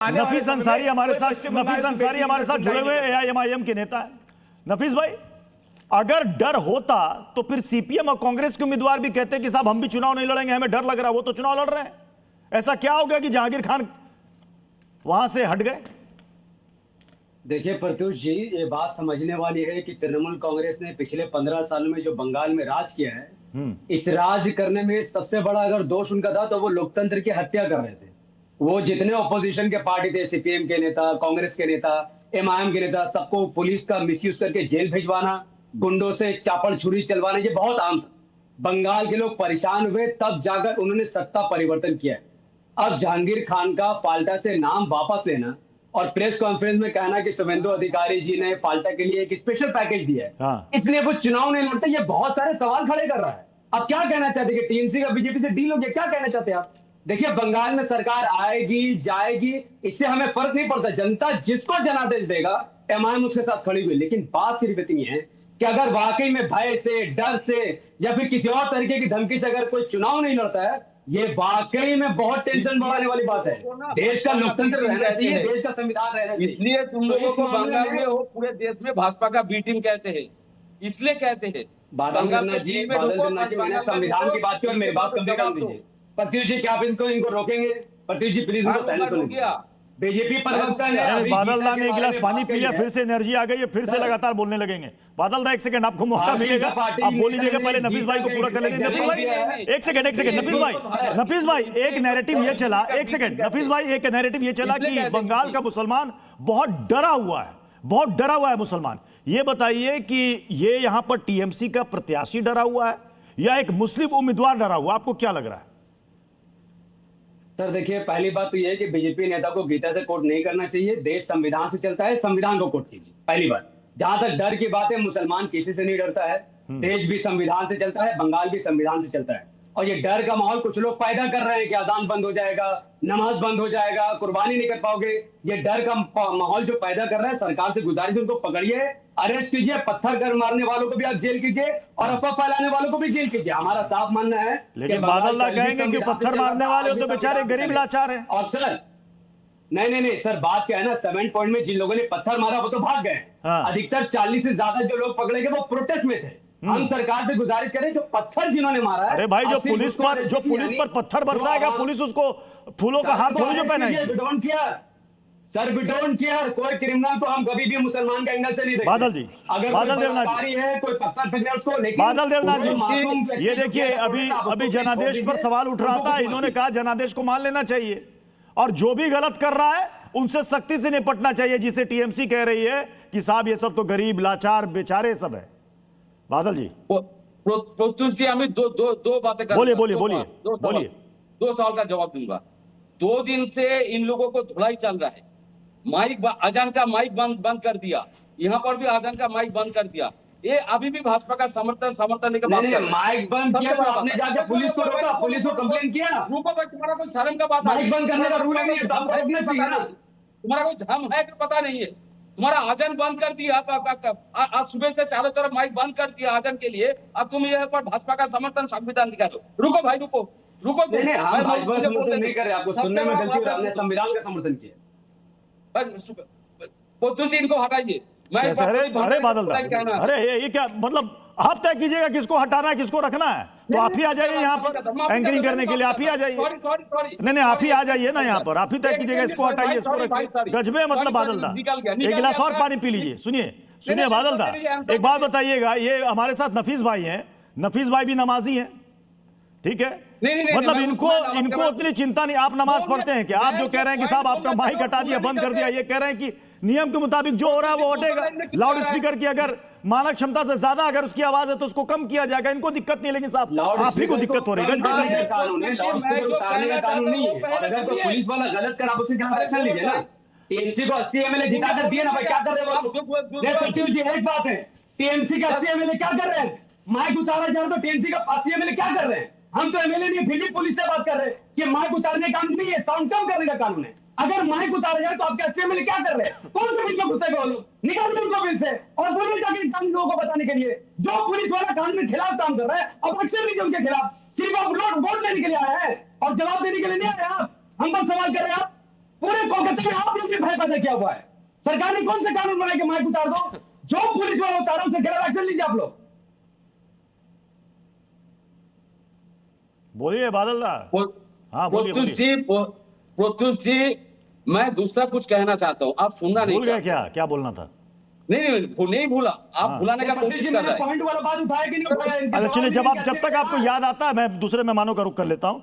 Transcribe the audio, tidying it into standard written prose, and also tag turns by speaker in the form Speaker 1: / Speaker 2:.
Speaker 1: नफीस अंसारी हमारे साथ जुड़े हुए एआईएमआईएम के नेता हैं। नफीस भाई, अगर डर होता तो फिर सीपीएम और कांग्रेस के उम्मीदवार भी कहते कि साहब हम भी चुनाव नहीं लड़ेंगे, हमें डर लग रहा है, वो तो चुनाव लड़ रहे हैं। ऐसा क्या हो गया कि जहांगीर खान वहां से हट गए?
Speaker 2: देखिए प्रत्युष जी, ये बात समझने वाली है कि तृणमूल कांग्रेस ने पिछले 15 सालों में जो बंगाल में राज किया है, इस राज करने में सबसे बड़ा अगर दोष उनका था तो वो लोकतंत्र की हत्या कर रहे थे। वो जितने ऑपोजिशन के पार्टी थे, सीपीएम के नेता, कांग्रेस के नेता, एमआईएम के नेता, सबको पुलिस का मिसयूज करके जेल भिजवाना, गुंडों से चापड़ छुरी चलवाना, ये बहुत आम था। बंगाल के लोग परेशान हुए, तब जाकर उन्होंने सत्ता परिवर्तन किया। अब जहांगीर खान का फाल्टा से नाम वापस लेना और प्रेस कॉन्फ्रेंस में कहना कि शुभेंदु अधिकारी जी ने फाल्टा के लिए एक स्पेशल पैकेज दिया है, इसलिए वो चुनाव नहीं लड़ते, ये बहुत सारे सवाल खड़े कर रहा है। अब क्या कहना चाहते कि टीएमसी का बीजेपी से डील हो गया, क्या कहना चाहते हैं आप? देखिए, बंगाल में सरकार आएगी जाएगी, इससे हमें फर्क नहीं पड़ता। जनता जिसको जनादेश देगा, एमआईएम उसके साथ खड़ी हुई। लेकिन बात सिर्फ इतनी है कि अगर वाकई में भय से, डर से या फिर किसी और तरीके की धमकी से अगर कोई चुनाव नहीं लड़ता है, ये वाकई में बहुत टेंशन बढ़ाने वाली बात है। देश का लोकतंत्र रहना चाहिए, देश का संविधान रहना चाहिए।
Speaker 3: इसलिए तुम लोगों को बंगाल में हो पूरे देश में भाजपा का बी टीम कहते हैं, इसलिए कहते हैं।
Speaker 2: बादल गन्ना जी, मैंने संविधान की बात की और मेरी बात कंप्लीट कर दीजिए। प्रत्युष जी, क्या आप इनको रोकेंगे? प्रत्युष जी प्लीज इनको साइलेंस होने। बीजेपी प्रवक्ता ने
Speaker 1: बादल दा ने एक गिलास पानी पी लिया, फिर से एनर्जी आ गई है, फिर से लगातार बोलने लगेंगे। बादल दा, एक सेकंड, आपको मौका मिलेगा, आप बोल लीजिएगा। पहले नफीस भाई को पूरा कर लेंगे। नफीस भाई एक सेकंड, नफीस भाई एक नैरेटिव ये चला, एक सेकंड नफीस भाई, एक नैरेटिव ये चला कि बंगाल का मुसलमान बहुत डरा हुआ है, बहुत डरा हुआ है मुसलमान। ये बताइए कि ये यहां पर टीएमसी का प्रत्याशी डरा हुआ है या एक मुस्लिम उम्मीदवार डरा हुआ, आपको क्या लग रहा है?
Speaker 2: सर देखिए, पहली बात तो यह है कि बीजेपी नेता को गीता से कोट नहीं करना चाहिए। देश संविधान से चलता है, संविधान को कोट कीजिए, पहली बात। जहां तक डर की बात है, मुसलमान किसी से नहीं डरता है। देश भी संविधान से चलता है, बंगाल भी संविधान से चलता है। और ये डर का माहौल कुछ लोग पैदा कर रहे हैं कि अजान बंद हो जाएगा, नमाज बंद हो जाएगा, कुर्बानी नहीं कर पाओगे। ये डर का माहौल जो पैदा कर रहा है, सरकार से गुजारिश उनको पकड़िए, अरेस्ट कीजिए, पत्थर कर मारने वालों को भी आप जेल कीजिए और अफवाह फैलाने वालों को भी जेल कीजिए। हमारा साफ मानना है।
Speaker 1: लेकिन बादल दा कहेंगे कि पत्थर मारने वाले तो बेचारे गरीब लाचार हैं।
Speaker 2: और सर नहीं सर, बात क्या है ना, 7 पॉइंट में जिन लोगों ने पत्थर मारा वो तो भाग गए। अधिकतर 40 से ज्यादा जो लोग पकड़े गए वो प्रोटेस्ट में थे। हम सरकार से गुजारिश करें, जो पत्थर जिन्होंने मारा है,
Speaker 1: अरे भाई, जो पुलिस पर पत्थर बरसाएगा, पुलिस उसको फूलों का हार थोड़ी जो पहनाएगी।
Speaker 2: सर वी डोंट केयर, कोई क्रिमिनल को हम कभी भी मुसलमान के एंगल से नहीं देखते।
Speaker 1: बादल जी,
Speaker 2: अगर
Speaker 1: बादल देवनाथ
Speaker 2: जी है, कोई पत्थर फेंकने उसको, लेकिन
Speaker 1: बादल देवनाथ जी, ये देखिए, अभी जनादेश पर सवाल उठ रहा था, इन्होंने कहा जनादेश को मान लेना चाहिए और जो भी गलत कर रहा है उनसे सख्ती से निपटना चाहिए, जिसे टीएमसी कह रही है कि साहब ये सब तो गरीब लाचार बेचारे सब है। बादल जी,
Speaker 3: प्रत्युष जी, हमें दो बातें
Speaker 1: बोलिए।
Speaker 3: 2 सवाल का जवाब दूंगा। 2 दिन से इन लोगों को धुलाई चल रहा है। अजान का माइक बंद कर दिया, यहाँ पर भी अजान का माइक बंद कर दिया। ये अभी भी भाजपा का समर्थन लेकर
Speaker 2: माइक बंद किया तो आपने जाके पुलिस को रोका, पुलिस को कंप्लेन किया।
Speaker 3: रुको भाई, तुम्हारा कोई शर्म का बात है?
Speaker 2: माइक बंद करने का रूल नहीं है, तो आपको रोकना चाहिए ना।
Speaker 3: तुम्हारा कोई धर्म है कि पता नहीं है? तुम्हारा अजान बंद कर दिया, आज सुबह से चारों तरफ माइक बंद कर दिया अजान के लिए। अब तुम यहाँ पर भाजपा का समर्थन संविधान दिखा दो। रुको भाई, रुको।
Speaker 2: नहीं, हम भाजपा का समर्थन नहीं कर रहे, आपको सुनने में गलती हो रहा है। हमने संविधान का समर्थन किया।
Speaker 3: बस इनको हटाइए।
Speaker 1: अरे बादल दा, अरे ये क्या मतलब? आप तय कीजिएगा किसको हटाना है, किसको रखना है, तो आप ही आ जाइए यहाँ पर एंकरिंग करने के लिए। आप ही आ जाइए। नहीं, आप ही आ जाइए ना यहाँ पर, आप ही तय कीजिएगा इसको हटाइए, इसको रखिए। गजबे मतलब बादल दा, एक गिलास और पानी पी लीजिए। सुनिए बादल दा, एक बात बताइएगा, ये हमारे साथ नफीस भाई हैं, नफीस भाई भी नमाजी हैं, ठीक है? मतलब इनको उतनी चिंता नहीं। आप नमाज पढ़ते हैं क्या? आप जो कह रहे हैं कि साहब आपका माइक हटा दिया, बंद कर दिया, ये कह रहे हैं कि नियम के मुताबिक जो हो रहा है वो हटेगा। लाउड स्पीकर की अगर मानक क्षमता से ज्यादा अगर उसकी आवाज है तो उसको कम किया जाएगा, इनको दिक्कत नहीं। लेकिन साहब आप ही को दिक्कत हो रही है।
Speaker 2: कानून है, लाउड स्पीकर उतारने का कानून नहीं है। और अगर कोई पुलिस वाला गलत कर, आप उसके खिलाफ एक्शन लीजिए ना। टीएमसी को 80 एमएलए जिता कर दिए ना भाई, क्या कर रहे हो? प्रत्युष जी, एक बात है, टीएमसी का 80 एमएलए क्या कर रहे हैं? माइक उतारा जा रहा तो टीएमसी का 80 एमएलए क्या कर रहे हैं? हम तो एमएलए नहीं, फिर भी पुलिस से बात कर रहे हैं कि माइक उतारने का कानून नहीं है, साउंड कम करने का कानून है। अगर माइक उतारा जाए तो आपके 80 एमएलए क्या कर रहे हैं? कौन से बिल को घुसेगा वो लोग? निकाल दो उनको बिल से और बोलिए ताकि कानून लोगों को बताने के लिए जो पुलिस वाला कानून के खिलाफ काम कर रहा है, अब एक्शन लीजिए उनके खिलाफ। सिर्फ आप वोट देने के लिए आए हैं और जवाब देने के लिए नहीं आए आप। हम पर सवाल कर रहे हैं आप। पूरे कोलकाता में आप लोग ने भय पैदा किया हुआ है। सरकार ने कौन से कानून बनाए कि माइक उतार दो? जो पुलिस वाला उतारा उसके खिलाफ एक्शन लीजिए आप लोग।
Speaker 1: बोलिए बादल दा। हाँ बोलिए
Speaker 3: प्रत्युष जी मैं दूसरा कुछ कहना चाहता हूँ, आप सुनना नहीं
Speaker 1: भूल गए क्या? क्या बोलना था?
Speaker 3: नहीं भूला, आप भुलाने का कोशिश कर रहे हैं।
Speaker 2: पॉइंट वाला बात उठाया कि नहीं उठाया?
Speaker 1: अच्छा चलिए, जब तक आपको याद आता है मैं दूसरे मेहमानों का रुख कर लेता हूं।